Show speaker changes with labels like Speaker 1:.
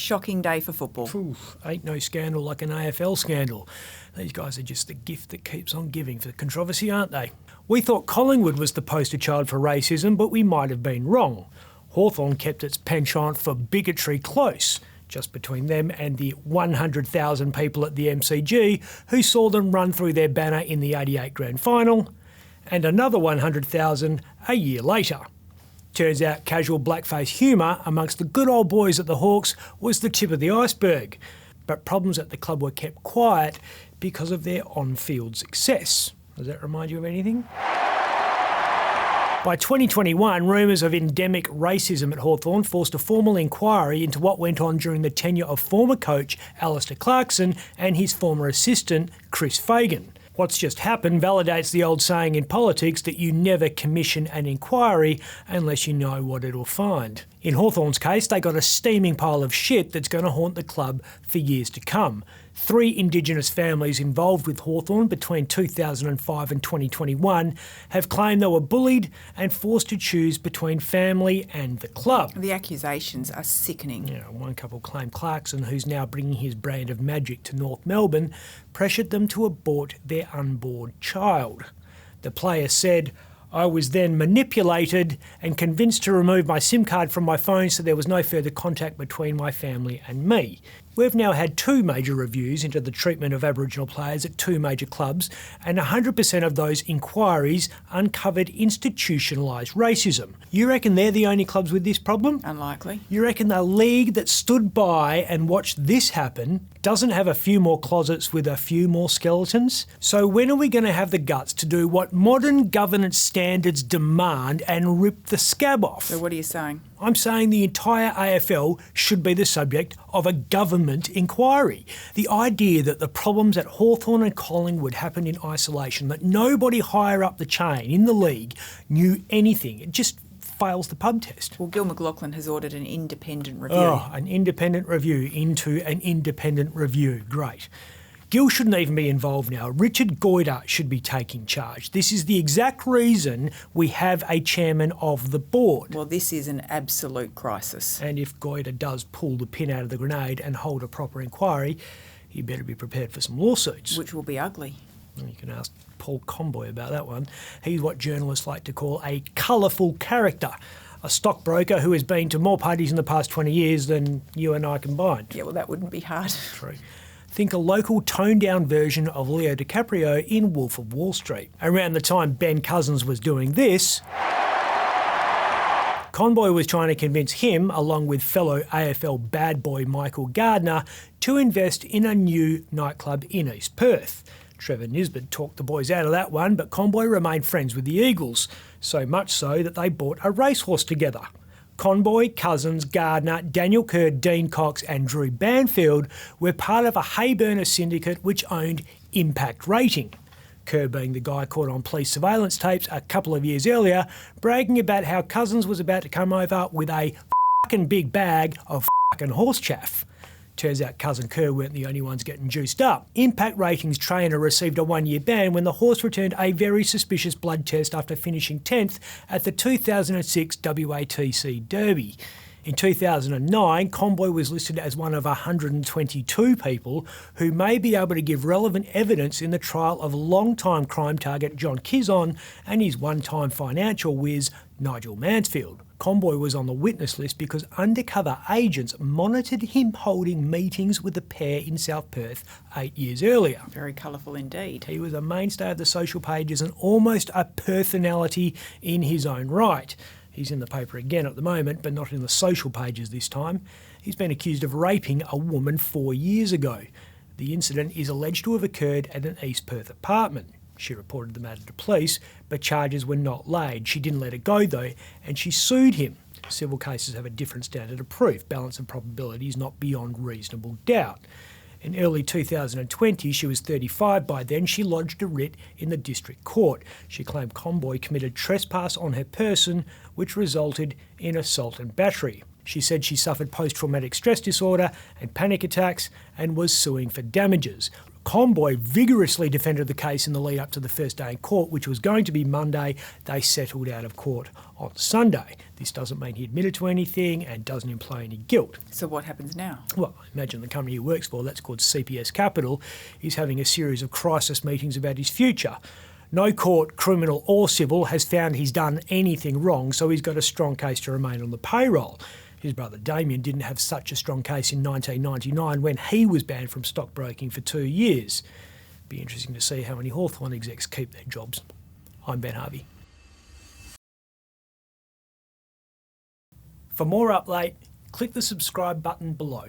Speaker 1: shocking day for football.
Speaker 2: Oof, ain't no scandal like an AFL scandal. These guys are just the gift that keeps on giving for controversy, aren't they? We thought Collingwood was the poster child for racism, but we might have been wrong. Hawthorn kept its penchant for bigotry close, just between them and the 100,000 people at the MCG who saw them run through their banner in the '88 Grand Final, and another 100,000 a year later. Turns out casual blackface humour amongst the good old boys at the Hawks was the tip of the iceberg, but problems at the club were kept quiet because of their on-field success. Does that remind you of anything? By 2021, rumours of endemic racism at Hawthorn forced a formal inquiry into what went on during the tenure of former coach Alistair Clarkson and his former assistant Chris Fagan. What's just happened validates the old saying in politics that you never commission an inquiry unless you know what it'll find. In Hawthorn's case, they got a steaming pile of shit that's going to haunt the club for years to come. 3 Indigenous families involved with Hawthorn between 2005 and 2021 have claimed they were bullied and forced to choose between family and the club.
Speaker 1: The accusations are sickening.
Speaker 2: Yeah, one couple claimed Clarkson, who's now bringing his brand of magic to North Melbourne, pressured them to abort their unborn child. The player said, "I was then manipulated and convinced to remove my SIM card from my phone so there was no further contact between my family and me." We've now had 2 major reviews into the treatment of Aboriginal players at 2 major clubs, and 100% of those inquiries uncovered institutionalised racism. You reckon they're the only clubs with this problem?
Speaker 1: Unlikely.
Speaker 2: You reckon the league that stood by and watched this happen doesn't have a few more closets with a few more skeletons? So when are we going to have the guts to do what modern governance standards demand and rip the scab off?
Speaker 1: So what are you saying?
Speaker 2: I'm saying the entire AFL should be the subject of a government inquiry. The idea that the problems at Hawthorn and Collingwood happened in isolation, that nobody higher up the chain in the league knew anything, it just fails the pub test.
Speaker 1: Well, Gil McLachlan has ordered an independent review.
Speaker 2: Oh, an independent review into an independent review. Great. Gil shouldn't even be involved now. Richard Goyder should be taking charge. This is the exact reason we have a chairman of the board.
Speaker 1: Well, this is an absolute crisis.
Speaker 2: And if Goyder does pull the pin out of the grenade and hold a proper inquiry, he better be prepared for some lawsuits.
Speaker 1: Which will be ugly.
Speaker 2: You can ask Paul Conboy about that one. He's what journalists like to call a colourful character. A stockbroker who has been to more parties in the past 20 years than you and I combined.
Speaker 1: Yeah, well, that wouldn't be hard.
Speaker 2: True. Think a local toned-down version of Leo DiCaprio in Wolf of Wall Street. Around the time Ben Cousins was doing this, Conboy was trying to convince him, along with fellow AFL bad boy Michael Gardner, to invest in a new nightclub in East Perth. Trevor Nisbet talked the boys out of that one, but Conboy remained friends with the Eagles, so much so that they bought a racehorse together. Conboy, Cousins, Gardner, Daniel Kerr, Dean Cox and Drew Banfield were part of a Hayburner syndicate which owned Impact Rating. Kerr being the guy caught on police surveillance tapes a couple of years earlier, bragging about how Cousins was about to come over with a fucking big bag of fucking horse chaff. Turns out Cousin Kerr weren't the only ones getting juiced up. Impact Ratings trainer received a 1-year ban when the horse returned a very suspicious blood test after finishing 10th at the 2006 WATC Derby. In 2009, Conboy was listed as one of 122 people who may be able to give relevant evidence in the trial of long-time crime target John Kizon and his one-time financial whiz Nigel Mansfield. Conboy was on the witness list because undercover agents monitored him holding meetings with the pair in South Perth 8 years earlier.
Speaker 1: Very colourful indeed.
Speaker 2: He was a mainstay of the social pages and almost a personality in his own right. He's in the paper again at the moment, but not in the social pages this time. He's been accused of raping a woman 4 years ago. The incident is alleged to have occurred at an East Perth apartment. She reported the matter to police, but charges were not laid. She didn't let it go though, and she sued him. Civil cases have a different standard of proof. Balance of probability is not beyond reasonable doubt. In early 2020, she was 35 by then, she lodged a writ in the district court. She claimed Conboy committed trespass on her person, which resulted in assault and battery. She said she suffered post-traumatic stress disorder and panic attacks and was suing for damages. Conboy vigorously defended the case in the lead up to the first day in court, which was going to be Monday. They settled out of court on Sunday. This doesn't mean he admitted to anything and doesn't imply any guilt.
Speaker 1: So what happens now?
Speaker 2: Well, I imagine the company he works for, that's called CPS Capital, is having a series of crisis meetings about his future. No court, criminal or civil, has found he's done anything wrong, so he's got a strong case to remain on the payroll. His brother Damien didn't have such a strong case in 1999 when he was banned from stockbroking for 2 years. Be interesting to see how many Hawthorn execs keep their jobs. I'm Ben Harvey. For more Up Late, click the subscribe button below.